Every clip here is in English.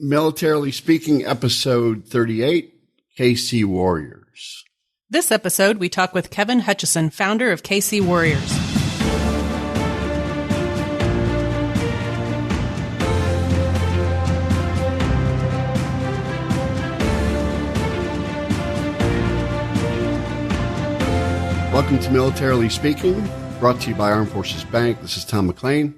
Militarily Speaking, episode 38, KC Warriors. This episode, we talk with Kevin Hutchison, founder of KC Warriors. Welcome to Militarily Speaking, brought to you by Armed Forces Bank. This is Tom McLean.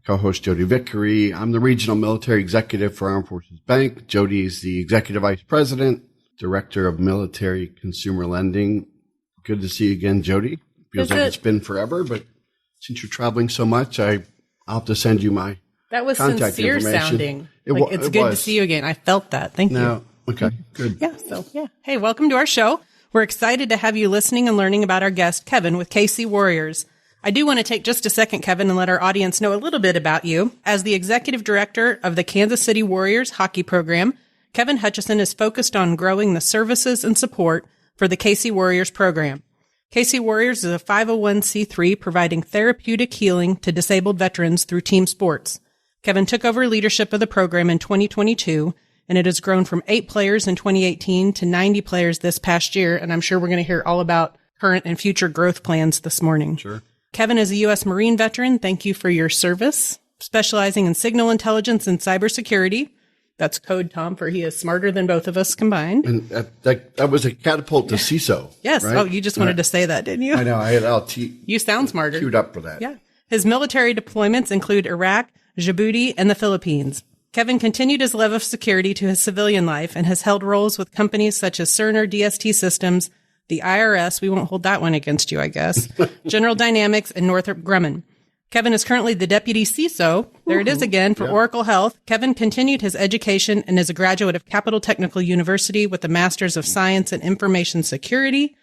Co-host Jodi Vickery. I'm the regional military executive for Armed Forces Bank. Jodi is the executive vice president, director of military consumer lending. Good to see you again, Jodi. Feels like it's been forever, but since you're traveling so much, I'll have to send you my That was contact sincere sounding. It's good to see you again. I felt that. Thank you. Okay, good. Yeah. Hey, welcome to our show. We're excited to have you listening and learning about our guest, Kevin, with KC Warriors. I do want to take just a second, Kevin, and let our audience know a little bit about you. As the executive director of the Kansas City Warriors hockey program, Kevin Hutchison is focused on growing the services and support for the KC Warriors program. KC Warriors is a 501c3 providing therapeutic healing to disabled veterans through team sports. Kevin took over leadership of the program in 2022, and it has grown from 8 players in 2018 to 90 players this past year, and I'm sure we're going to hear all about current and future growth plans this morning. Sure. Kevin is a U.S. Marine veteran. Thank you for your service, specializing in signal intelligence and cybersecurity. That's code, Tom, for he is smarter than both of us combined. And that was a catapult to CISO. Yes. Right? Oh, you just wanted to say that, didn't you? I know. I had You sound smarter. queued up for that. Yeah. His military deployments include Iraq, Djibouti, and the Philippines. Kevin continued his love of security to his civilian life and has held roles with companies such as Cerner DST Systems, the IRS, we won't hold that one against you, I guess, General Dynamics, and Northrop Grumman. Kevin is currently the deputy CISO, there it is again, for Oracle Health. Kevin continued his education and is a graduate of Capital Technical University with a Master's of Science in Information Security,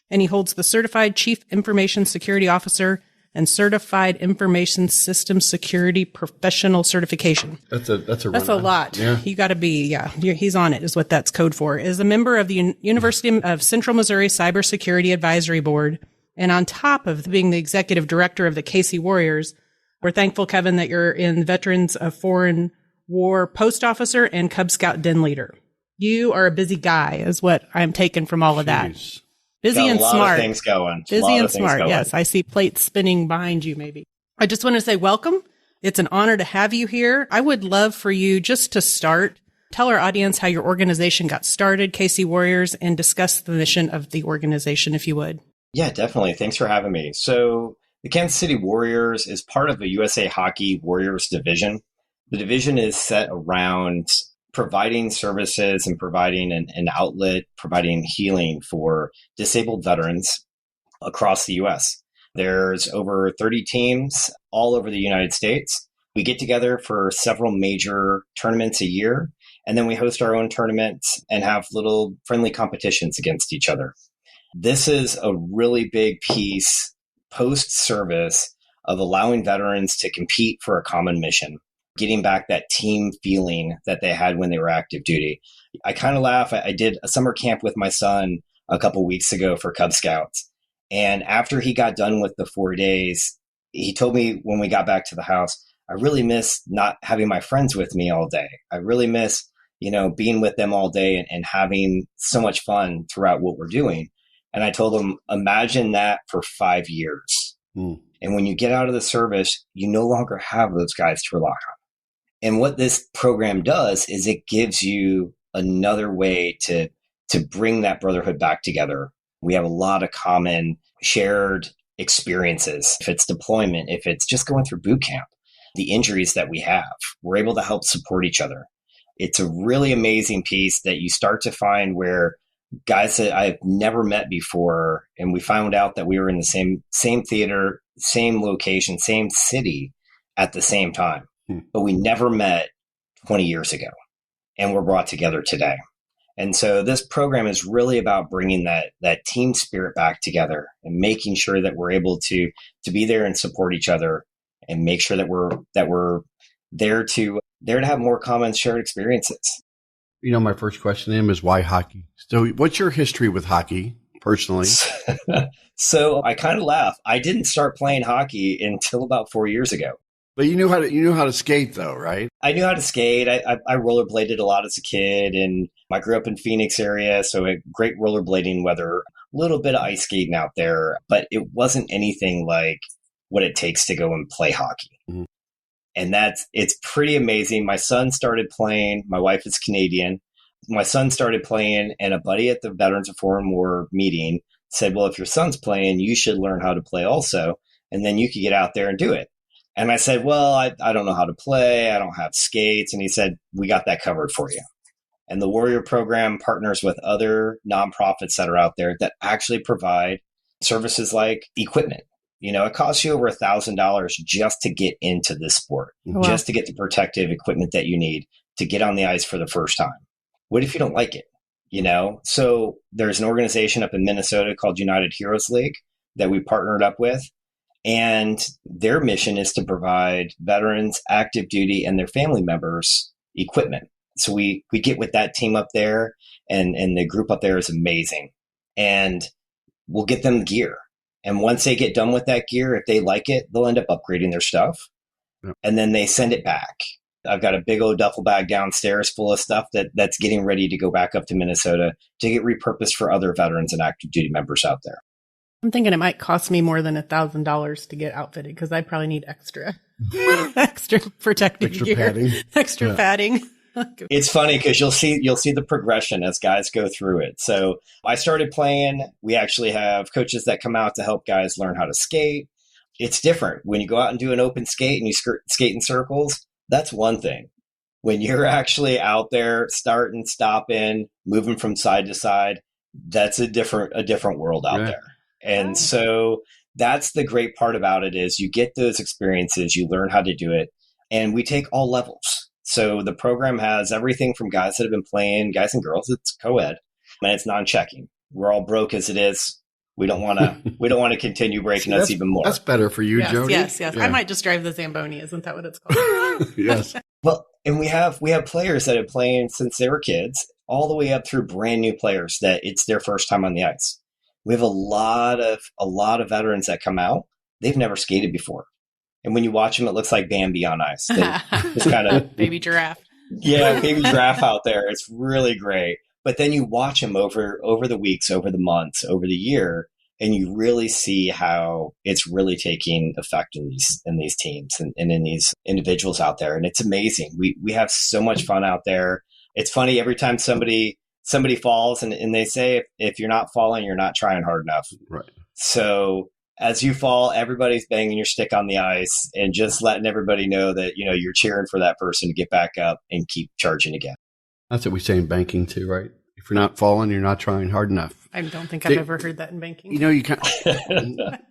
and he holds the Certified Chief Information Security Officer and Certified Information System Security Professional Certification. That's a lot. Yeah. You got to be, he's on it is what that's code for. Is a member of the University of Central Missouri Cybersecurity Advisory Board. And on top of being the executive director of the KC Warriors, we're thankful, Kevin, that you're in Veterans of Foreign War Post Officer and Cub Scout Den Leader. You are a busy guy is what I'm taking from all of that. Busy and smart. A lot of things going. Busy and smart. Yes. I see plates spinning behind you, maybe. I just want to say welcome. It's an honor to have you here. I would love for you just to start, tell our audience how your organization got started, KC Warriors, and discuss the mission of the organization, if you would. Yeah, definitely. Thanks for having me. So the Kansas City Warriors is part of the USA Hockey Warriors division. The division is set around providing services and providing an outlet, providing healing for disabled veterans across the U.S. There's over 30 teams all over the United States. We get together for several major tournaments a year, and then we host our own tournaments and have little friendly competitions against each other. This is a really big piece post-service of allowing veterans to compete for a common mission, getting back that team feeling that they had when they were active duty. I kind of laugh. I did a summer camp with my son a couple weeks ago for Cub Scouts. And after he got done with the 4 days, he told me when we got back to the house, I really miss not having my friends with me all day. I really miss, being with them all day and having so much fun throughout what we're doing. And I told him, imagine that for 5 years. And when you get out of the service, you no longer have those guys to rely on. And what this program does is it gives you another way to bring that brotherhood back together. We have a lot of common shared experiences. If it's deployment, if it's just going through boot camp, the injuries that we have, we're able to help support each other. It's a really amazing piece that you start to find where guys that I've never met before, and we found out that we were in the same theater, same location, same city at the same time. But we never met 20 years ago, and we're brought together today. And so this program is really about bringing that team spirit back together and making sure that we're able to be there and support each other and make sure that we're there to have more common shared experiences. My first question to him is why hockey? So what's your history with hockey personally? So I kind of laugh. I didn't start playing hockey until about 4 years ago. But you knew how to skate though, right? I knew how to skate. I rollerbladed a lot as a kid, and I grew up in Phoenix area, so great rollerblading weather, a little bit of ice skating out there, but it wasn't anything like what it takes to go and play hockey. Mm-hmm. And it's pretty amazing. My son started playing. My wife is Canadian. My son started playing, and a buddy at the Veterans of Foreign War meeting said, well, if your son's playing, you should learn how to play also, and then you could get out there and do it. And I said, well, I don't know how to play. I don't have skates. And he said, we got that covered for you. And the Warrior program partners with other nonprofits that are out there that actually provide services like equipment. It costs you over $1,000 just to get into this sport, just to get the protective equipment that you need to get on the ice for the first time. What if you don't like it? So there's an organization up in Minnesota called United Heroes League that we partnered up with. And their mission is to provide veterans, active duty, and their family members equipment. So we get with that team up there, and the group up there is amazing. And we'll get them gear. And once they get done with that gear, if they like it, they'll end up upgrading their stuff. Yep. And then they send it back. I've got a big old duffel bag downstairs full of stuff that's getting ready to go back up to Minnesota to get repurposed for other veterans and active duty members out there. I'm thinking it might cost me more than $1,000 to get outfitted because I probably need extra protective gear, padding. Extra padding. It's funny because you'll see the progression as guys go through it. So I started playing. We actually have coaches that come out to help guys learn how to skate. It's different when you go out and do an open skate and you skate in circles. That's one thing. When you're actually out there starting, stopping, moving from side to side, that's a different world out there. And so that's the great part about it is you get those experiences, you learn how to do it, and we take all levels. So the program has everything from guys that have been playing, guys and girls, it's co-ed, and it's non-checking. We're all broke as it is. We don't want to continue breaking us even more. That's better for you, Jodi. Yes. Yeah. I might just drive the Zamboni. Isn't that what it's called? Yes. Well, and we have players that have played since they were kids, all the way up through brand new players that it's their first time on the ice. We have a lot of veterans that come out. They've never skated before. And when you watch them, it looks like Bambi on ice. It's kind of baby giraffe. Yeah, baby giraffe out there. It's really great. But then you watch them over the weeks, over the months, over the year, and you really see how it's really taking effect in these teams and in these individuals out there. And it's amazing. We have so much fun out there. It's funny every time somebody falls and they say, if you're not falling, you're not trying hard enough. Right. So as you fall, everybody's banging your stick on the ice and just letting everybody know that, you're cheering for that person to get back up and keep charging again. That's what we say in banking too, right? If you're not falling, you're not trying hard enough. I don't think I've ever heard that in banking. You can't.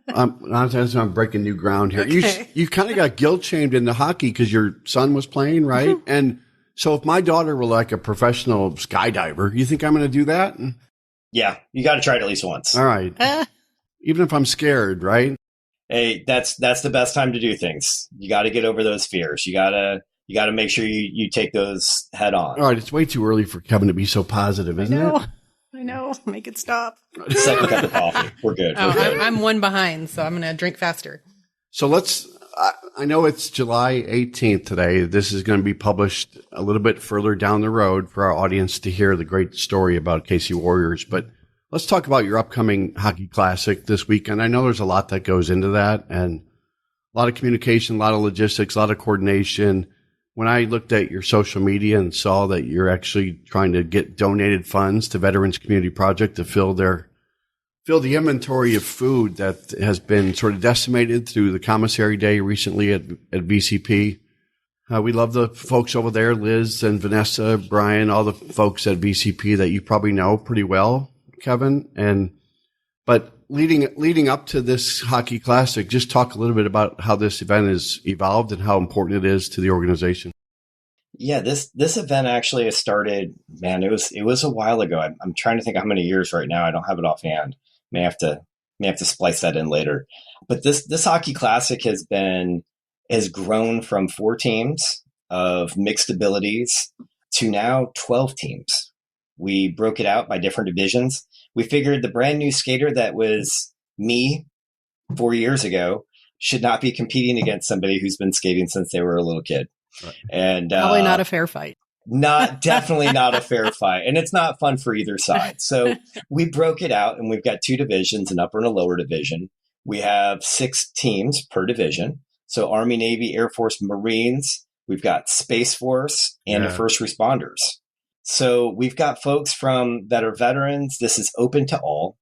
I'm breaking new ground here. Okay. You kind of got guilt shamed into hockey because your son was playing, right? Mm-hmm. And so if my daughter were like a professional skydiver, you think I'm going to do that? Yeah, you got to try it at least once. All right. Even if I'm scared, right? Hey, that's the best time to do things. You got to get over those fears. You got to make sure you take those head on. All right, it's way too early for Kevin to be so positive, isn't it? I know. Make it stop. Second cup of coffee. We're good. I'm one behind, so I'm going to drink faster. So I know it's July 18th today. This is going to be published a little bit further down the road for our audience to hear the great story about KC Warriors. But let's talk about your upcoming hockey classic this weekend. I know there's a lot that goes into that and a lot of communication, a lot of logistics, a lot of coordination. When I looked at your social media and saw that you're actually trying to get donated funds to Veterans Community Project to fill the inventory of food that has been sort of decimated through the commissary day recently at VCP. We love the folks over there, Liz and Vanessa, Brian, all the folks at VCP that you probably know pretty well, Kevin. But leading up to this hockey classic, just talk a little bit about how this event has evolved and how important it is to the organization. Yeah, this event actually has started, man, it was a while ago. I'm trying to think how many years right now. I don't have it offhand. May have to splice that in later. But this hockey classic has grown from 4 teams of mixed abilities to now 12 teams. We broke it out by different divisions. We figured the brand new skater that was me 4 years ago, should not be competing against somebody who's been skating since they were a little kid. Right. And probably not a fair fight. Definitely not a fair fight. And it's not fun for either side. So we broke it out, and we've got 2 divisions, an upper and a lower division. We have 6 teams per division. So Army, Navy, Air Force, Marines. We've got Space Force and the first responders. So we've got folks that are veterans. This is open to all.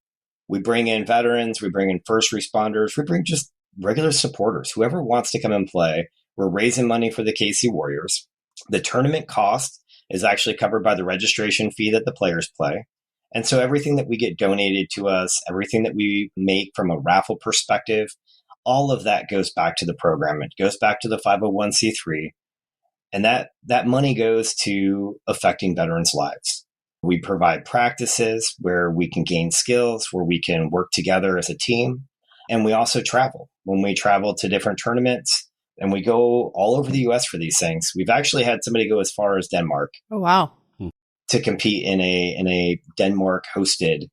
We bring in veterans. We bring in first responders. We bring just regular supporters, whoever wants to come and play. We're raising money for the KC Warriors. The tournament cost is actually covered by the registration fee that the players play. And so everything that we get donated to us, everything that we make from a raffle perspective, all of that goes back to the program. It goes back to the 501c3. And that money goes to affecting veterans' lives. We provide practices where we can gain skills, where we can work together as a team. And we also travel. When we travel to different tournaments, and we go all over the U.S. for these things. We've actually had somebody go as far as Denmark. Oh, wow. To compete in a Denmark hosted.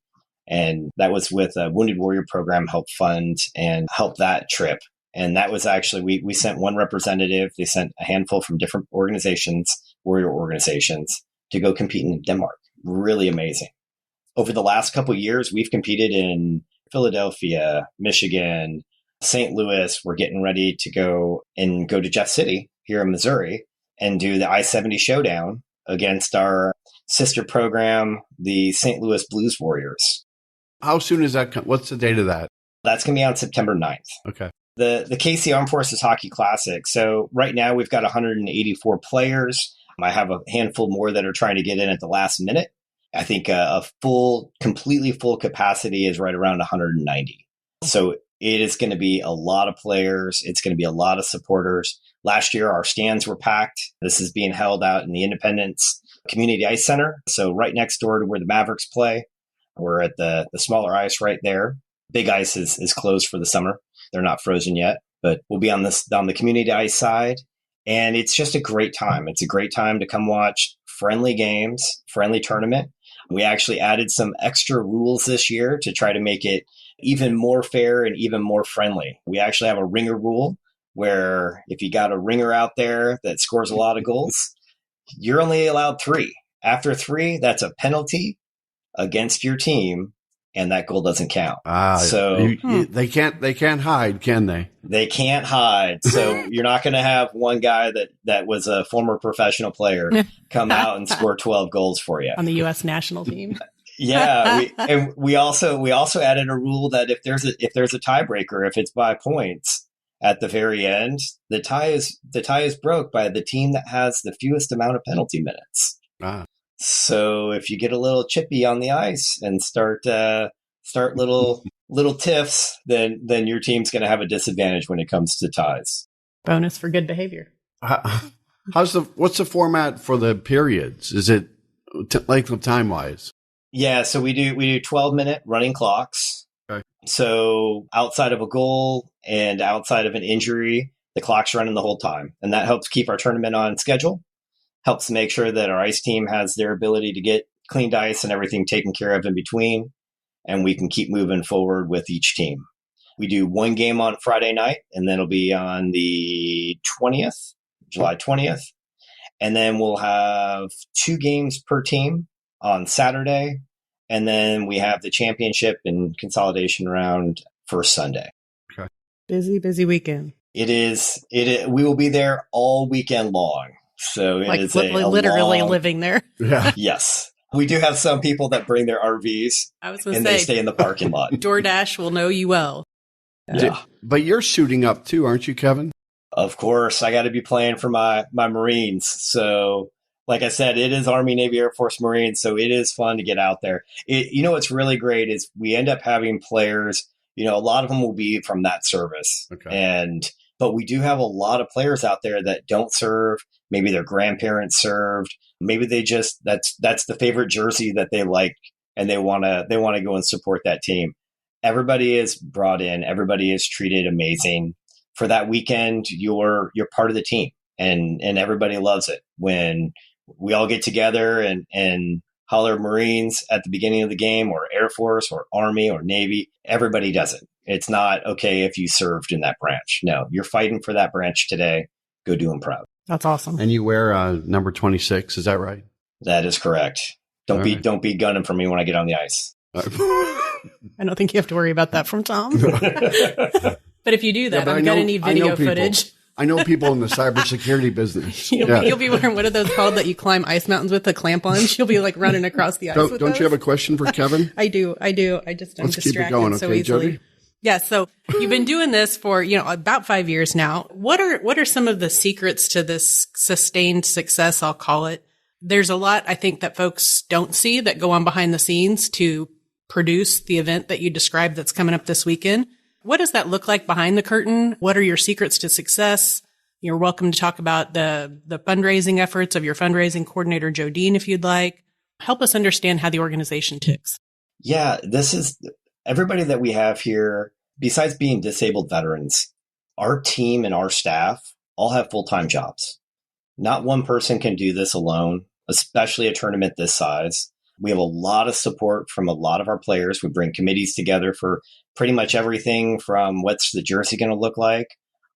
And that was with a Wounded Warrior program, helped fund and help that trip. And that was actually, we sent one representative. They sent a handful from different organizations, warrior organizations, to go compete in Denmark. Really amazing. Over the last couple of years, we've competed in Philadelphia, Michigan, St. Louis. We're getting ready to go to Jeff City here in Missouri and do the I-70 showdown against our sister program, the St. Louis Blues Warriors. How soon is that? What's the date of that? That's going to be on September 9th. Okay. The KC Armed Forces Hockey Classic. So right now we've got 184 players. I have a handful more that are trying to get in at the last minute. I think completely full capacity is right around 190. So it is going to be a lot of players. It's going to be a lot of supporters. Last year, our stands were packed. This is being held out in the Independence Community Ice Center. So right next door to where the Mavericks play. We're at the smaller ice right there. Big ice is closed for the summer. They're not frozen yet, but we'll be on the community ice side. And it's just a great time. It's a great time to come watch friendly games, friendly tournament. We actually added some extra rules this year to try to make it even more fair and even more friendly. We actually have a ringer rule where if you got a ringer out there that scores a lot of goals, you're only allowed 3. After 3, that's a penalty against your team, and that goal doesn't count. So they can't hide, can they? They can't hide. So you're not going to have one guy that was a former professional player come out and score 12 goals for you on the U.S. national team. Yeah, we also added a rule that if there's a tiebreaker, if it's by points at the very end, the tie is broke by the team that has the fewest amount of penalty minutes. So if you get a little chippy on the ice and start little tiffs, then your team's going to have a disadvantage when it comes to ties. Bonus for good behavior. What's the format for the periods? Is it length of time wise? Yeah, so we do 12-minute running clocks. Okay. So outside of a goal and outside of an injury, the clock's running the whole time, and that helps keep our tournament on schedule. Helps make sure that our ice team has their ability to get cleaned ice and everything taken care of in between, and we can keep moving forward with each team. We do one game on Friday night, and then it'll be on the 20th, July 20th. And then we'll have 2 games per team on Saturday, and then we have the championship and consolidation round for Sunday. Okay. Busy weekend. It is. We will be there all weekend long. So it is literally living there. Yeah. Yes. We do have some people that bring their RVs they stay in the parking lot. DoorDash will know you well. Yeah. But you're suiting up too, aren't you, Kevin? Of course. I got to be playing for my Marines. So like I said, it is Army, Navy, Air Force, Marines. So it is fun to get out there. What's really great is we end up having players, a lot of them will be from that service. Okay. But we do have a lot of players out there that don't serve. Maybe their grandparents served. Maybe they just that's the favorite jersey that they like, and they want to go and support that team. Everybody is brought in. Everybody is treated amazing. For that weekend, you're part of the team, and everybody loves it when we all get together and holler Marines at the beginning of the game, or Air Force or Army or Navy. Everybody does it. It's not, okay, if you served in that branch. No, you're fighting for that branch today. Go do them proud. That's awesome. And you wear number 26. Is that right? That is correct. Don't be gunning for me when I get on the ice. I don't think you have to worry about that from Tom. But if you do that, I'm going to need video footage. I know people in the cybersecurity business. You'll be wearing, what are those called that you climb ice mountains with, a clamp on? You'll be like running across the ice with Don't those. You have a question for Kevin? I do. I'm Let's distracted keep it going, so okay, easily. Jodi? Yeah. So you've been doing this for, about 5 years now. What are some of the secrets to this sustained success? I'll call it. There's a lot, I think, that folks don't see that go on behind the scenes to produce the event that you described that's coming up this weekend. What does that look like behind the curtain? What are your secrets to success? You're welcome to talk about the fundraising efforts of your fundraising coordinator, Jodi, if you'd like. Help us understand how the organization ticks. Yeah, this is everybody that we have here, besides being disabled veterans, our team and our staff all have full-time jobs. Not one person can do this alone, especially a tournament this size. We have a lot of support from a lot of our players. We bring committees together for pretty much everything from what's the jersey going to look like,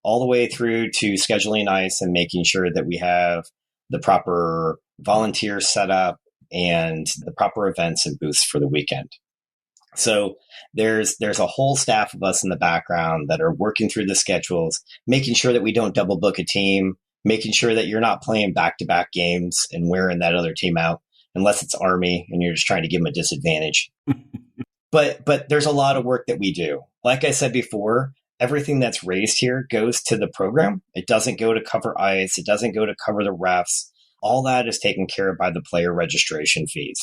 all the way through to scheduling ice and making sure that we have the proper volunteers set up and the proper events and booths for the weekend. So there's a whole staff of us in the background that are working through the schedules, making sure that we don't double book a team, making sure that you're not playing back-to-back games and wearing that other team out, unless it's Army and you're just trying to give them a disadvantage. But there's a lot of work that we do. Like I said before, everything that's raised here goes to the program. It doesn't go to cover ice. It doesn't go to cover the refs. All that is taken care of by the player registration fees.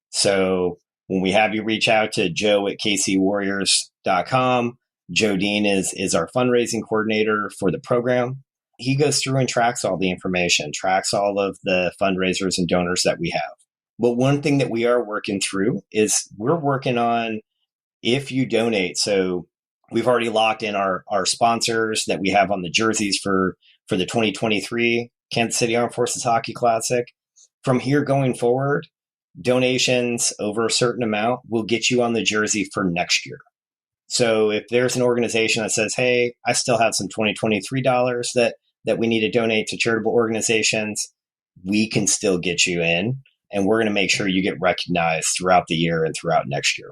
So when we have you reach out to Joe at kcwarriors.com, Jodi is our fundraising coordinator for the program. He goes through and tracks all the information, tracks all of the fundraisers and donors that we have. But one thing that we are working through is we're working on if you donate. So we've already locked in our sponsors that we have on the jerseys for the 2023 Kansas City Armed Forces Hockey Classic. From here going forward, donations over a certain amount will get you on the jersey for next year. So if there's an organization that says, hey, I still have some 2023 dollars that we need to donate to charitable organizations, we can still get you in. And we're going to make sure you get recognized throughout the year and throughout next year.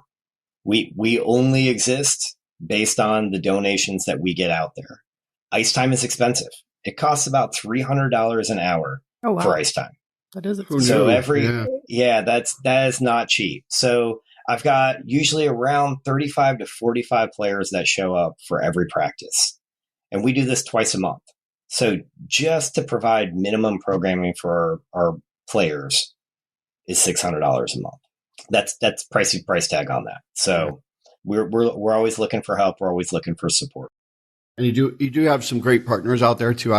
We only exist based on the donations that we get out there. Ice time is expensive. It costs about $300 an hour for ice time. That is expensive. So that is not cheap. So I've got usually around 35 to 45 players that show up for every practice. And we do this twice a month. So just to provide minimum programming for our players is $600 a month. That's pricey price tag on that. So we're always looking for help. We're always looking for support. And you do have some great partners out there too.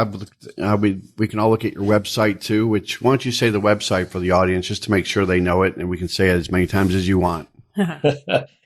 We can all look at your website too. Which why don't you say the website for the audience just to make sure they know it, and we can say it as many times as you want.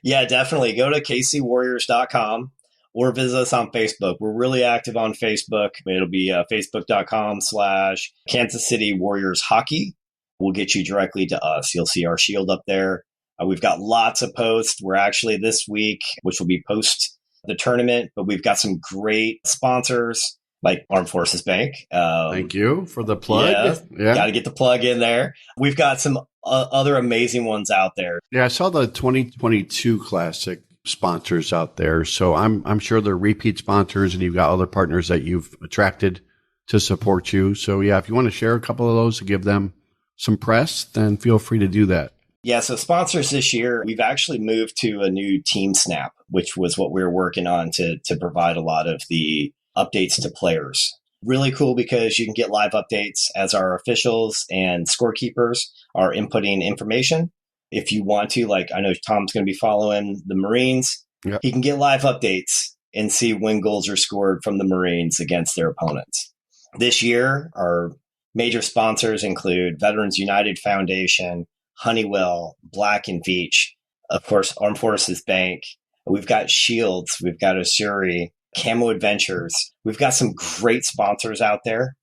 Yeah, definitely. Go to kcwarriors.com or visit us on Facebook. We're really active on Facebook. It'll be facebook.com/Kansas City Warriors Hockey. Will get you directly to us. You'll see our shield up there. We've got lots of posts. We're actually this week, which will be post the tournament, but we've got some great sponsors like Armed Forces Bank. Thank you for the plug. Yeah. Got to get the plug in there. We've got some other amazing ones out there. Yeah, I saw the 2022 Classic sponsors out there. So I'm sure they're repeat sponsors, and you've got other partners that you've attracted to support you. So yeah, if you want to share a couple of those to give them some press, then feel free to do that. Yeah, so sponsors this year, we've actually moved to a new Team Snap, which was what we were working on to provide a lot of the updates to players. Really cool because you can get live updates as our officials and scorekeepers are inputting information. If you want to, like I know Tom's going to be following the Marines, Yep. He can get live updates and see when goals are scored from the Marines against their opponents. This year, our major sponsors include Veterans United Foundation, Honeywell, Black & Veatch, of course, Armed Forces Bank. We've got Shields. We've got Osuri, Camo Adventures. We've got some great sponsors out there.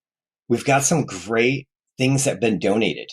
We've got some great things that have been donated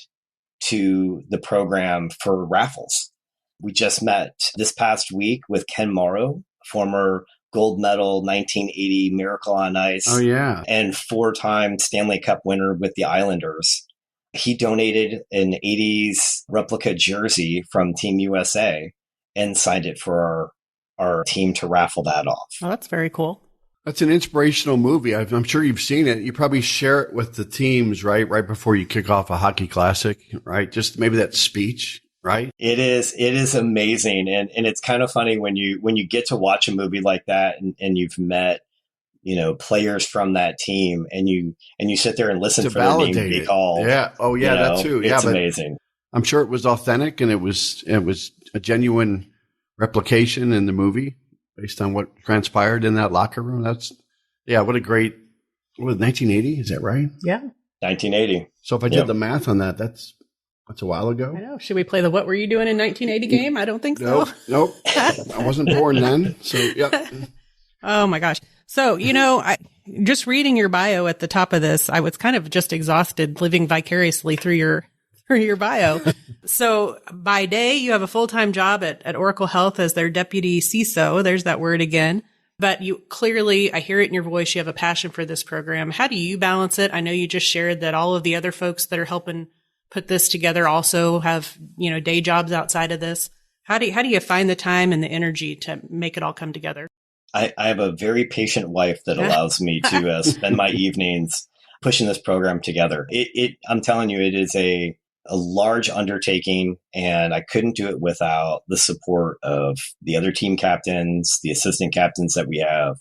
to the program for raffles. We just met this past week with Ken Morrow former gold medal 1980 Miracle on Ice. Oh, yeah. And 4-time Stanley Cup winner with the Islanders. He donated an 80s replica jersey from Team USA and signed it for our team to raffle that off. Oh, that's very cool. That's an inspirational movie. I'm sure you've seen it. You probably share it with the teams, right? Right before you kick off a hockey classic, right? Just maybe that speech, right? It is amazing. And it's kind of funny when you get to watch a movie like that and you've met, players from that team and you sit there and listen to for their name to be called. Yeah. Oh yeah, that too. Yeah. It's amazing. I'm sure it was authentic and it was a genuine replication in the movie based on what transpired in that locker room. What a great, 1980? Is that right? Yeah. 1980. So if I did the math on that, that's a while ago. I know. Should we play the What Were You Doing in 1980 game? I don't think so. Nope. I wasn't born then. So, yeah. Oh my gosh. So, I just reading your bio at the top of this, I was kind of just exhausted living vicariously through your bio. So by day, you have a full-time job at Oracle Health as their deputy CISO. There's that word again. But you clearly, I hear it in your voice, you have a passion for this program. How do you balance it? I know you just shared that all of the other folks that are helping put this together also have, day jobs outside of this. How do you find the time and the energy to make it all come together? I have a very patient wife that allows me to spend my evenings pushing this program together. I'm telling you, it is a large undertaking, and I couldn't do it without the support of the other team captains, the assistant captains that we have.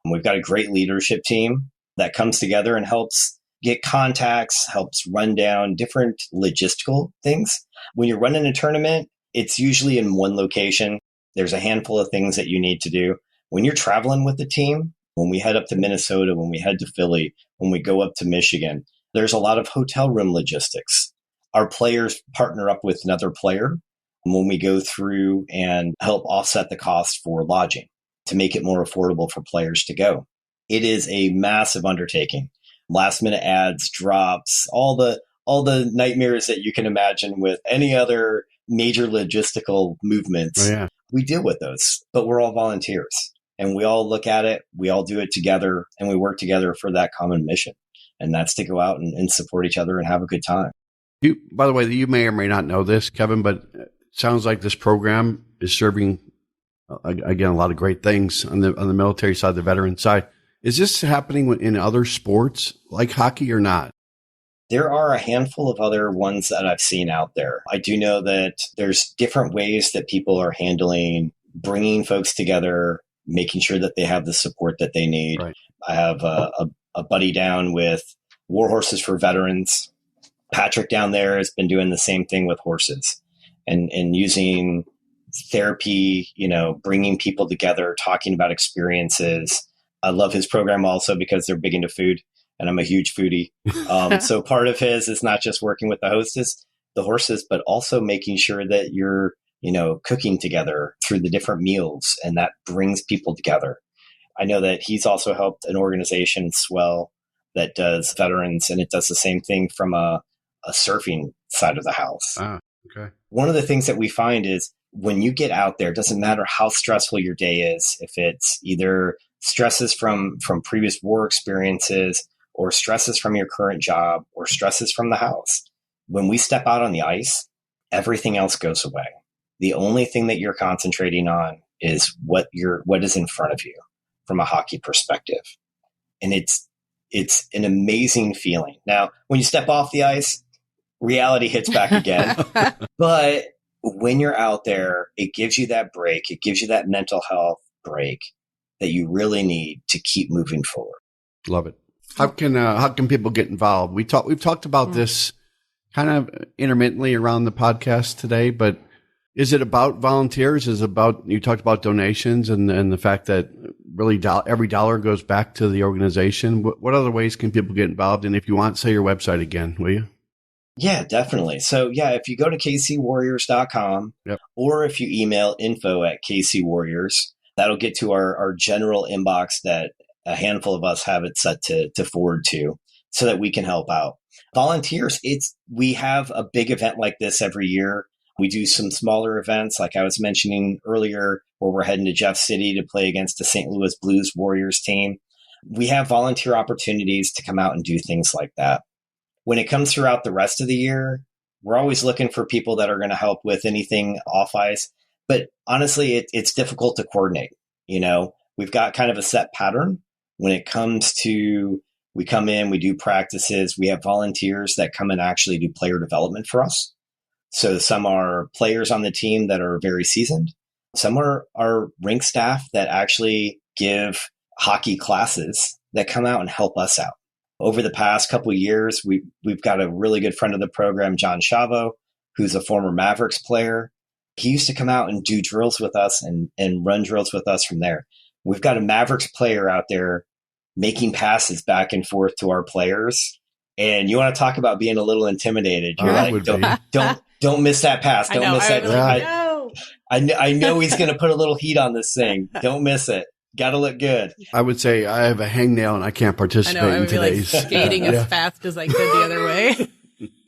And we've got a great leadership team that comes together and helps get contacts, helps run down different logistical things. When you're running a tournament, it's usually in one location. There's a handful of things that you need to do. When you're traveling with the team, when we head up to Minnesota, when we head to Philly, when we go up to Michigan, there's a lot of hotel room logistics. Our players partner up with another player when we go through and help offset the cost for lodging to make it more affordable for players to go. It is a massive undertaking. Last minute ads, drops, all the nightmares that you can imagine with any other major logistical movements. Oh, yeah. We deal with those, but we're all volunteers and we all look at it. We all do it together and we work together for that common mission. And that's to go out and support each other and have a good time. By the way, you may or may not know this, Kevin, but it sounds like this program is serving, again, a lot of great things on the military side, the veteran side. Is this happening in other sports like hockey or not? There are a handful of other ones that I've seen out there. I do know that there's different ways that people are handling bringing folks together, making sure that they have the support that they need. Right. I have a buddy down with War Horses for Veterans. Patrick down there has been doing the same thing with horses and using therapy, bringing people together, talking about experiences. I love his program also because they're big into food and I'm a huge foodie. So part of his is not just working with the horses, but also making sure that you're, cooking together through the different meals, and that brings people together. I know that he's also helped an organization, Swell, that does veterans, and it does the same thing from a surfing side of the house. Ah, okay. One of the things that we find is when you get out there, it doesn't matter how stressful your day is, if it's either stresses from previous war experiences or stresses from your current job or stresses from the house. When we step out on the ice, everything else goes away. The only thing that you're concentrating on is what is in front of you from a hockey perspective. And it's an amazing feeling. Now, when you step off the ice, reality hits back again. But when you're out there, it gives you that break. It gives you that mental health break that you really need to keep moving forward. Love it. How can people get involved? We've talked about this kind of intermittently around the podcast today, but is it about volunteers? Is it about, you talked about donations and the fact that really every dollar goes back to the organization. What other ways can people get involved? And if you want, say your website again, will you? Yeah, definitely. So if you go to kcwarriors.com or if you email info@kcwarriors, that'll get to our general inbox that a handful of us have it set to forward to so that we can help out. Volunteers, we have a big event like this every year. We do some smaller events, like I was mentioning earlier, where we're heading to Jeff City to play against the St. Louis Blues Warriors team. We have volunteer opportunities to come out and do things like that. When it comes throughout the rest of the year, we're always looking for people that are going to help with anything off ice. But honestly, it's difficult to coordinate. We've got kind of a set pattern when it comes to, we come in, we do practices, we have volunteers that come and actually do player development for us. So some are players on the team that are very seasoned. Some are rink staff that actually give hockey classes that come out and help us out. Over the past couple of years, we've got a really good friend of the program, John Chavo, who's a former Mavericks player. He used to come out and do drills with us and run drills with us from there. We've got a Mavericks player out there making passes back and forth to our players. And you want to talk about being a little intimidated. You're like, don't miss that pass. Don't miss that. I know he's going to put a little heat on this thing. Don't miss it. Got to look good. I would say I have a hangnail and I can't participate in today's. Like skating as fast as I could the other way.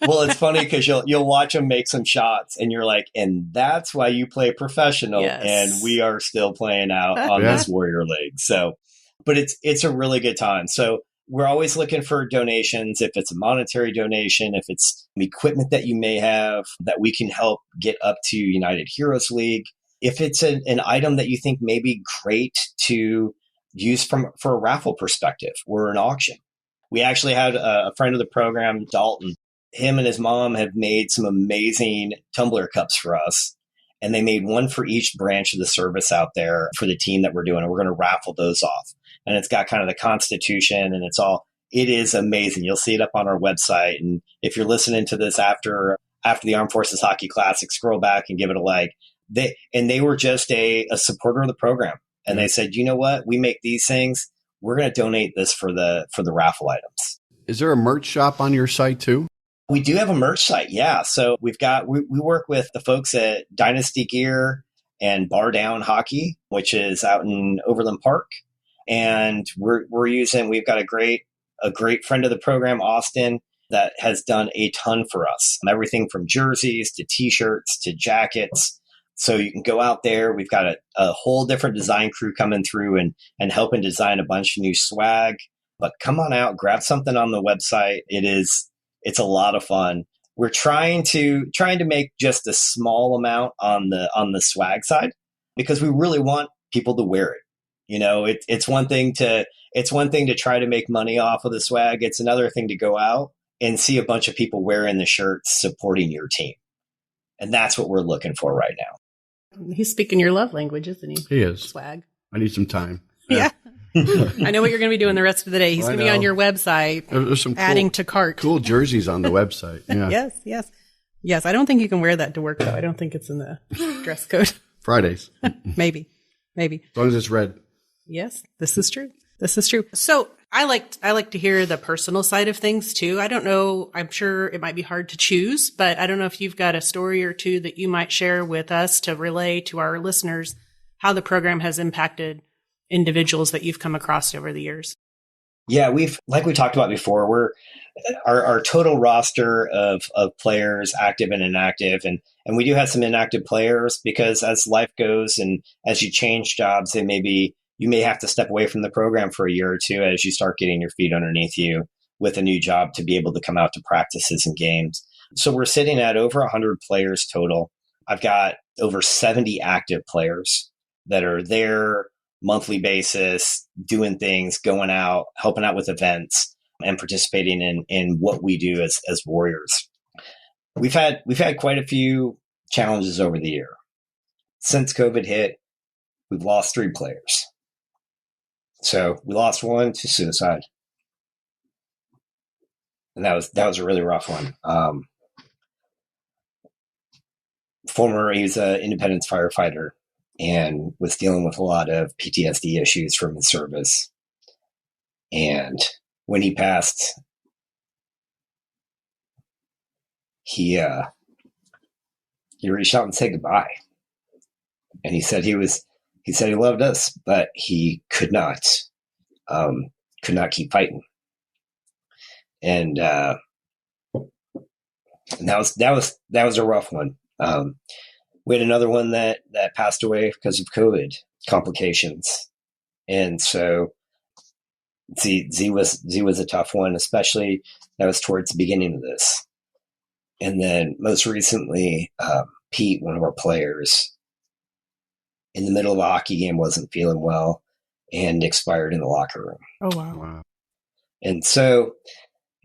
Well, it's funny because you'll watch him make some shots and you're like, and that's why you play professional. Yes. And we are still playing out on this Warrior League. So, but it's a really good time. So we're always looking for donations. If it's a monetary donation, if it's equipment that you may have that we can help get up to United Heroes League. If it's an item that you think may be great to use for a raffle perspective or an auction. We actually had a friend of the program, Dalton. Him and his mom have made some amazing tumbler cups for us. And they made one for each branch of the service out there for the team that we're doing. And we're going to raffle those off. And it's got kind of the Constitution and it is amazing. You'll see it up on our website. And if you're listening to this after the Armed Forces Hockey Classic, scroll back and give it a like. They were just a supporter of the program. And they said, you know what? We make these things. We're going to donate this for the raffle items. Is there a merch shop on your site too? We do have a merch site. Yeah. So we work with the folks at Dynasty Gear and Bar Down Hockey, which is out in Overland Park. And we've got a great friend of the program, Austin, that has done a ton for us. Everything from jerseys to t-shirts to jackets. So you can go out there. We've got a whole different design crew coming through and helping design a bunch of new swag. But come on out, grab something on the website. It's a lot of fun. We're trying to make just a small amount on the swag side because we really want people to wear it. It's one thing to try to make money off of the swag. It's another thing to go out and see a bunch of people wearing the shirts supporting your team. And that's what we're looking for right now. He's speaking your love language, isn't he? He is. Swag. I need some time. Yeah. I know what you're going to be doing the rest of the day. He's going to be on your website. There's some adding to cart. Cool jerseys on the website. Yeah. Yes. I don't think you can wear that to work, though. I don't think it's in the dress code. Fridays. Maybe. As long as it's red. Yes, this is true. So I like to hear the personal side of things too. I don't know. I'm sure it might be hard to choose, but I don't know if you've got a story or two that you might share with us to relay to our listeners how the program has impacted individuals that you've come across over the years. Yeah, like we talked about before, our total roster of players, active and inactive, and we do have some inactive players because as life goes and as you change jobs, you may have to step away from the program for a year or two as you start getting your feet underneath you with a new job to be able to come out to practices and games. So we're sitting at over 100 players total. I've got over 70 active players that are there monthly basis, doing things, going out, helping out with events, and participating in what we do as Warriors. We've had quite a few challenges over the year. Since COVID hit, we've lost 3 players. So we lost one to suicide. And that was a really rough one. He was an independence firefighter and was dealing with a lot of PTSD issues from his service. And when he passed, he reached out and said goodbye. And he said he loved us, but he could not keep fighting. And that was a rough one. We had another one that passed away because of COVID complications. And so Z was a tough one, especially that was towards the beginning of this. And then most recently, Pete, one of our players, in the middle of a hockey game, wasn't feeling well and expired in the locker room. Oh, wow. And so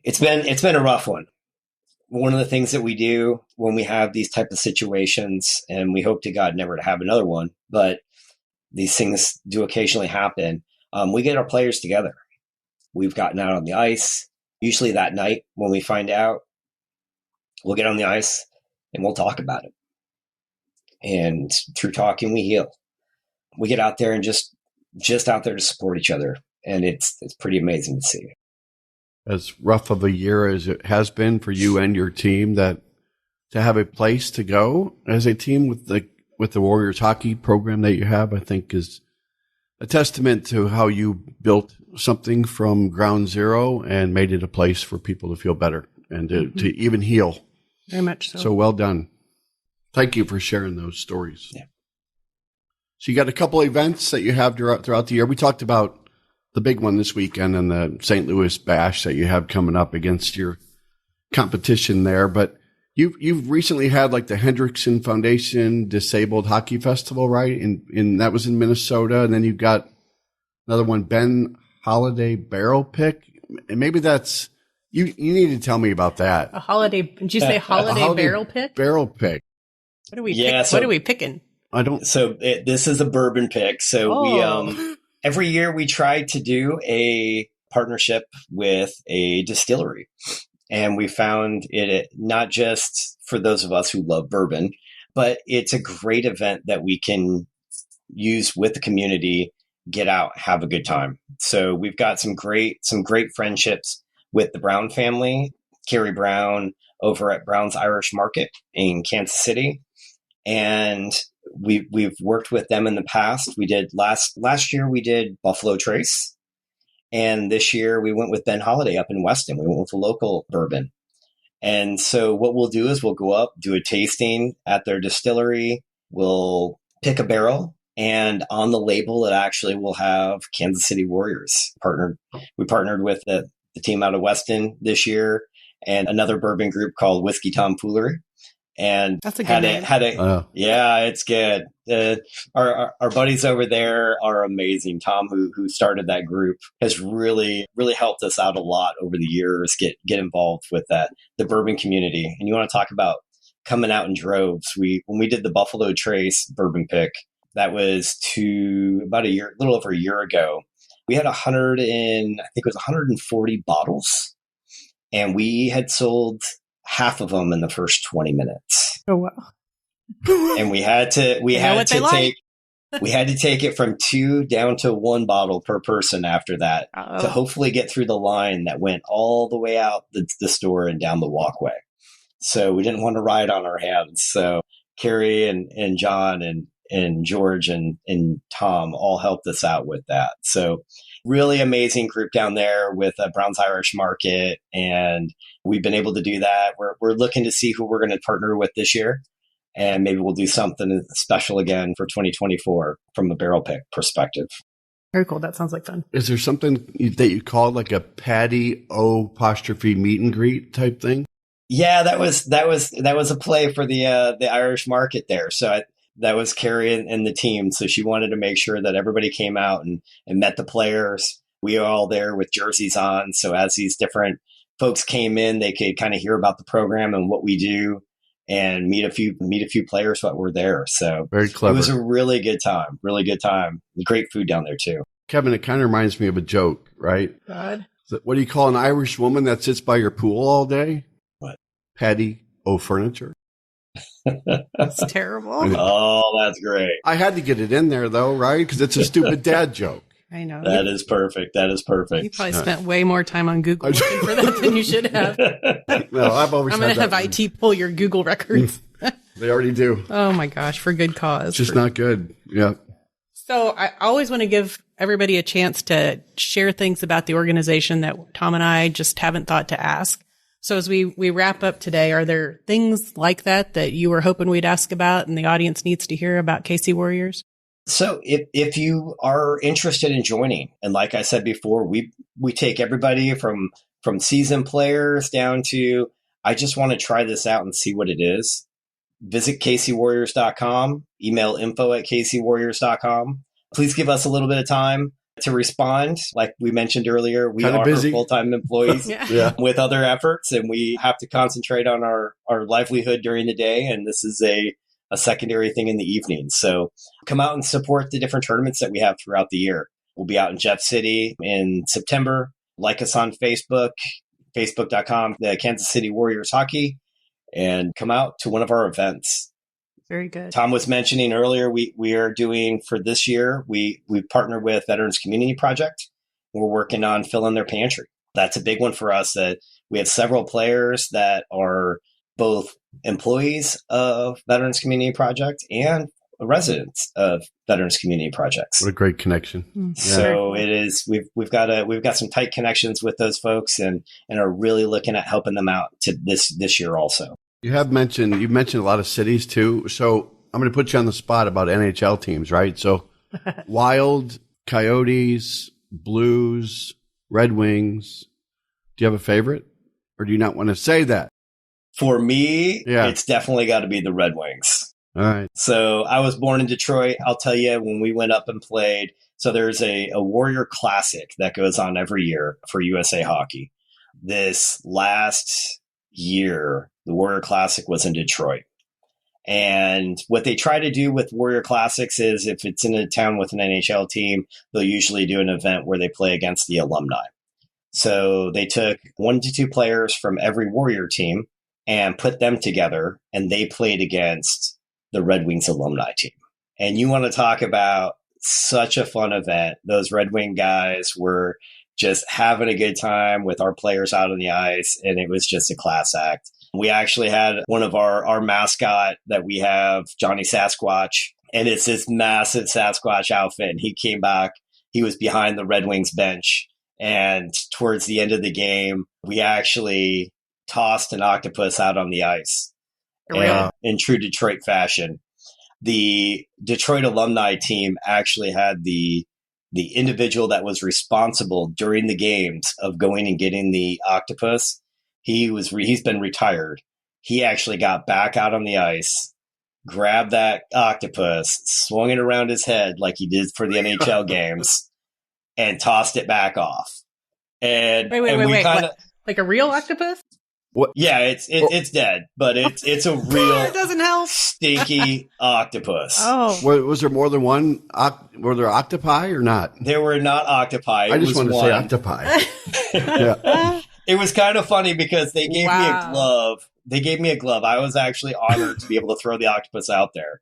it's been a rough one. One of the things that we do when we have these type of situations, and we hope to God never to have another one, but these things do occasionally happen. We get our players together. We've gotten out on the ice. Usually that night when we find out, we'll get on the ice and we'll talk about it. And through talking, we heal. We get out there and just out there to support each other. And it's pretty amazing to see. As rough of a year as it has been for you and your team, that to have a place to go as a team with the Warriors hockey program that you have, I think is a testament to how you built something from ground zero and made it a place for people to feel better and to even heal. Very much so. So well done. Thank you for sharing those stories. Yeah. So you got a couple events that you have throughout the year. We talked about the big one this weekend and the St. Louis Bash that you have coming up against your competition there. But you've recently had like the Hendrickson Foundation Disabled Hockey Festival, right? And that was in Minnesota. And then you've got another one, Ben Holiday Barrel Pick. And maybe that's, you need to tell me about that. A holiday, did you say holiday barrel pick? Barrel pick. What are we what are we picking? I don't. So this is a bourbon pick. So we, every year we try to do a partnership with a distillery. And we found it not just for those of us who love bourbon, but it's a great event that we can use with the community, get out, have a good time. So we've got some great friendships with the Brown family, Carrie Brown over at Brown's Irish Market in Kansas City. And we've worked with them in the past. We did last year, we did Buffalo Trace. And this year we went with Ben Holiday up in Weston. We went with a local bourbon. And so what we'll do is we'll go up, do a tasting at their distillery. We'll pick a barrel, and on the label, it actually will have Kansas City Warriors partnered. We partnered with the team out of Weston this year and another bourbon group called Whiskey Tomfoolery. And that's a good name. Yeah, it's good. Our buddies over there are amazing. Tom, who started that group, has really helped us out a lot over the years. Get involved with the bourbon community. And you want to talk about coming out in droves? When we did the Buffalo Trace bourbon pick, that was about a little over a year ago. We had 140 bottles, and we had sold half of them in the first 20 minutes. Oh, wow. And we had to take it from 2 down to 1 bottle per person after that to hopefully get through the line that went all the way out the store and down the walkway. So we didn't want to ride on our hands. So Carrie and John and George and Tom all helped us out with that. So really amazing group down there with Brown's Irish Market. And we've been able to do that. We're looking to see who we're going to partner with this year. And maybe we'll do something special again for 2024 from a barrel pick perspective. Very cool. That sounds like fun. Is there something that you call like a Patty O' meet and greet type thing? Yeah, that was a play for the Irish Market there. So that was Carrie and the team. So she wanted to make sure that everybody came out and met the players. We were all there with jerseys on. So as these different folks came in, they could kind of hear about the program and what we do and meet a few players while we're there. So very clever. It was a really good time. Great food down there too. Kevin, it kind of reminds me of a joke, right? God. What do you call an Irish woman that sits by your pool all day? What? Patty O' furniture. That's terrible. Oh, that's great. I had to get it in there though, right? Because it's a stupid dad joke. I know. That is perfect. You probably spent way more time on Google looking for that than you should have. No, I've always. I'm going to have IT pull your Google records. They already do. Oh my gosh, for good cause. It's just not good. Yeah. So I always want to give everybody a chance to share things about the organization that Tom and I just haven't thought to ask. So as we wrap up today, are there things like that you were hoping we'd ask about and the audience needs to hear about KC Warriors? So if you are interested in joining, and like I said before, we take everybody from seasoned players down to, I just want to try this out and see what it is. Visit kcwarriors.com, email info@kcwarriors.com. Please give us a little bit of time to respond. Like we mentioned earlier, we are full-time employees with other efforts, and we have to concentrate on our livelihood during the day. And this is a secondary thing in the evening. So come out and support the different tournaments that we have throughout the year. We'll be out in Jeff City in September. Like us on Facebook, facebook.com, the Kansas City Warriors Hockey, and come out to one of our events. Very good. Tom was mentioning earlier, we are doing for this year, we partnered with Veterans Community Project. We're working on filling their pantry. That's a big one for us, that we have several players that are both employees of Veterans Community Project and residents of Veterans Community Projects. What a great connection. So it is, we've got some tight connections with those folks and are really looking at helping them out to this year also. You've mentioned a lot of cities too. So I'm going to put you on the spot about NHL teams, right? So Wild, Coyotes, Blues, Red Wings. Do you have a favorite, or do you not want to say that? For me, It's definitely got to be the Red Wings. All right. So I was born in Detroit. I'll tell you, when we went up and played, so there's a Warrior Classic that goes on every year for USA Hockey. This last year, the Warrior Classic was in Detroit. And what they try to do with Warrior Classics is, if it's in a town with an NHL team, they'll usually do an event where they play against the alumni. So they took 1 to 2 players from every Warrior team and put them together, and they played against the Red Wings alumni team. And you want to talk about such a fun event. Those Red Wing guys were just having a good time with our players out on the ice, and it was just a class act. We actually had one of our mascot that we have, Johnny Sasquatch, and it's this massive Sasquatch outfit. And he came back, he was behind the Red Wings bench. And towards the end of the game, we actually tossed an octopus out on the ice. In true Detroit fashion. The Detroit alumni team actually had the individual that was responsible during the games of going and getting the octopus. He's been retired. He actually got back out on the ice, grabbed that octopus, swung it around his head like he did for the NHL games, and tossed it back off. And wait. Like a real octopus? What? Yeah, it's dead, but it's a real it doesn't help. Stinky octopus. Oh, was there more than one? Were there octopi or not? There were not octopi. I just wanted to say octopi. Yeah. It was kind of funny because they gave me a glove. They gave me a glove. I was actually honored to be able to throw the octopus out there.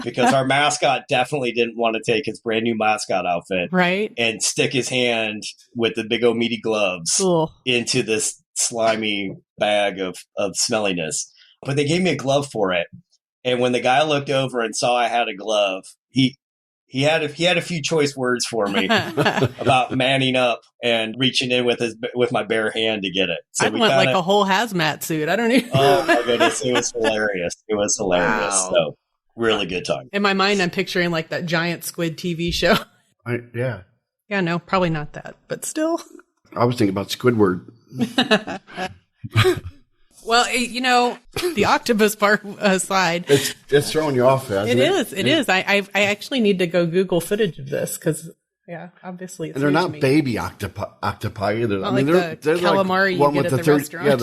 Because our mascot definitely didn't want to take his brand new mascot outfit and stick his hand with the big old meaty gloves into this slimy bag of smelliness. But they gave me a glove for it. And when the guy looked over and saw I had a glove, he had a few choice words for me about manning up and reaching in with my bare hand to get it. So I want like a whole hazmat suit. I don't even. Oh my goodness, it was hilarious. It was hilarious. Wow. So really good time. In my mind, I'm picturing like that giant squid TV show. Yeah. Yeah, no, probably not that, but still. I was thinking about Squidward. Well, the octopus part aside, it's throwing you off. It is. I actually need to go Google footage of this because, obviously, it's. And they're not baby octopi either. Not they're calamari like you get at the restaurant. Yeah,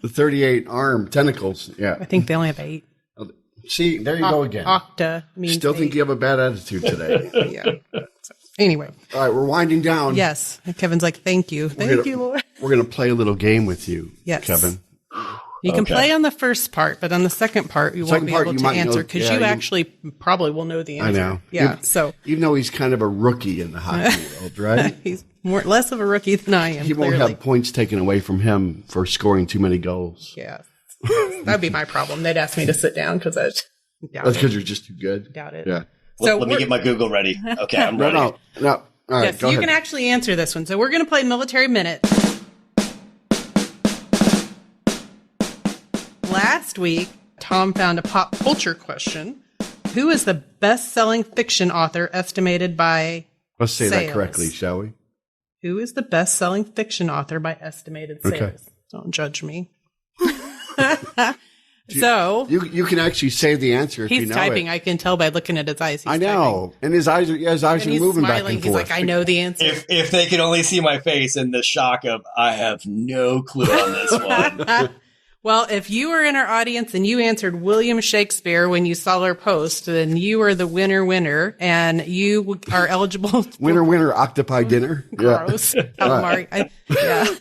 the 38 arm tentacles. Yeah, I think they only have 8. See, there you go again. Octa means Still 8. Think you have a bad attitude today. Yeah. So, anyway. All right, we're winding down. Yes. And Kevin's like, thank you. Thank you, Lord. We're going to play a little game with you, Kevin. You can play on the first part, but on the second part, you won't be able to answer because you actually probably will know the answer. I know. Yeah. Even though he's kind of a rookie in the hockey world, right? He's less of a rookie than I am. He won't have points taken away from him for scoring too many goals. Yeah. That'd be my problem. They'd ask me to sit down because I doubt That's because you're just too good. Doubt it. Yeah. So let me get my Google ready. Okay, I'm ready. No. All right, yes, you can actually answer this one. So we're going to play Military Minute. last week, Tom found a pop culture question. Who is the best-selling fiction author estimated by Let's say sales? that correctly, shall we? Who is the best-selling fiction author by estimated sales? Okay. Don't judge me. So you can actually say the answer if you know he's typing. it. I can tell by looking at his eyes. He's I know, and his eyes are and he's moving smiling. back and He's forth. like, I know the answer. If they could only see my face in the shock of, I have no clue on this one. Well, if you were in our audience and you answered William Shakespeare when you saw our post, then you are the winner, and you are eligible. Winner, octopi dinner. Gross. Yeah. Calamari. Yeah.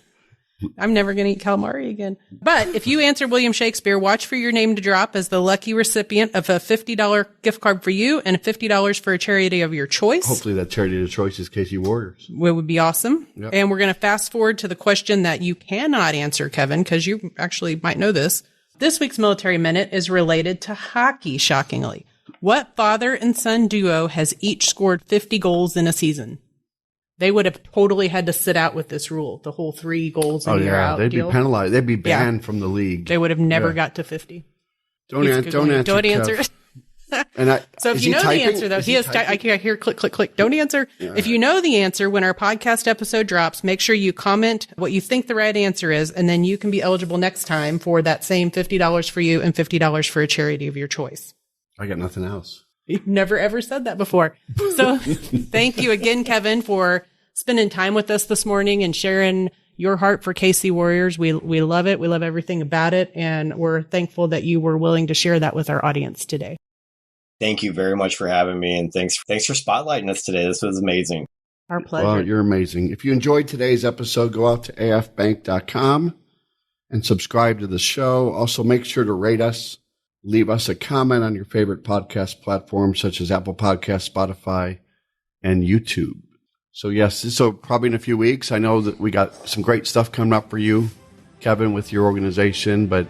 I'm never going to eat calamari again. But if you answer William Shakespeare, watch for your name to drop as the lucky recipient of a $50 gift card for you and $50 for a charity of your choice. Hopefully that charity of choice is KC Warriors. It would be awesome. Yep. And we're going to fast forward to the question that you cannot answer, Kevin, because you actually might know this. This week's Military Minute is related to hockey, shockingly. What father and son duo has each scored 50 goals in a season? They would have totally had to sit out with this rule, the whole 3 goals and you're out they'd deal. be penalized. They'd be banned from the league. They would have never got to 50. Don't answer. Don't Kev. answer. So if you know the answer, though, I can hear click, click, click. Don't answer. Yeah. If you know the answer, when our podcast episode drops, make sure you comment what you think the right answer is, and then you can be eligible next time for that same $50 for you and $50 for a charity of your choice. I got nothing else. You've never, ever said that before. So thank you again, Kevin, for spending time with us this morning and sharing your heart for KC Warriors. We love it. We love everything about it. And we're thankful that you were willing to share that with our audience today. Thank you very much for having me. And thanks for spotlighting us today. This was amazing. Our pleasure. Well, you're amazing. If you enjoyed today's episode, go out to afbank.com and subscribe to the show. Also, make sure to rate us. Leave us a comment on your favorite podcast platforms such as Apple Podcasts, Spotify, and YouTube. So yes, so probably in a few weeks, I know that we got some great stuff coming up for you, Kevin, with your organization, but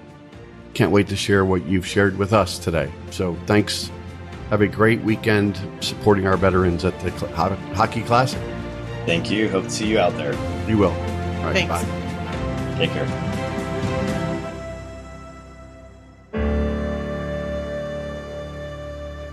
can't wait to share what you've shared with us today. So thanks. Have a great weekend supporting our veterans at the Hockey Classic. Thank you. Hope to see you out there. You will. All right, Thanks. bye. Take care.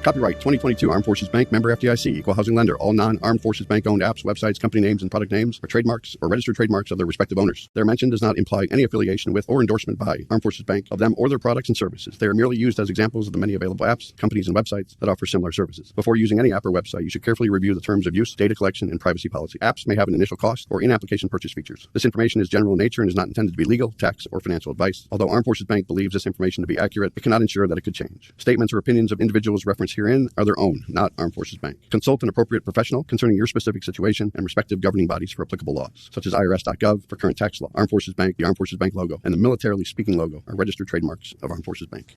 Copyright 2022 Armed Forces Bank, member FDIC, equal housing lender. All non-Armed Forces Bank owned apps, websites, company names, and product names are trademarks or registered trademarks of their respective owners. Their mention does not imply any affiliation with or endorsement by Armed Forces Bank of them or their products and services. They are merely used as examples of the many available apps, companies, and websites that offer similar services. Before using any app or website, you should carefully review the terms of use, data collection, and privacy policy. Apps may have an initial cost or in-application purchase features. This information is general in nature and is not intended to be legal, tax, or financial advice. Although Armed Forces Bank believes this information to be accurate, it cannot ensure that it could change. Statements or opinions of individuals referenced herein are their own, not Armed Forces Bank. Consult an appropriate professional concerning your specific situation and respective governing bodies for applicable laws, such as IRS.gov for current tax law. Armed Forces Bank, the Armed Forces Bank logo, and the Militarily Speaking logo are registered trademarks of Armed Forces Bank.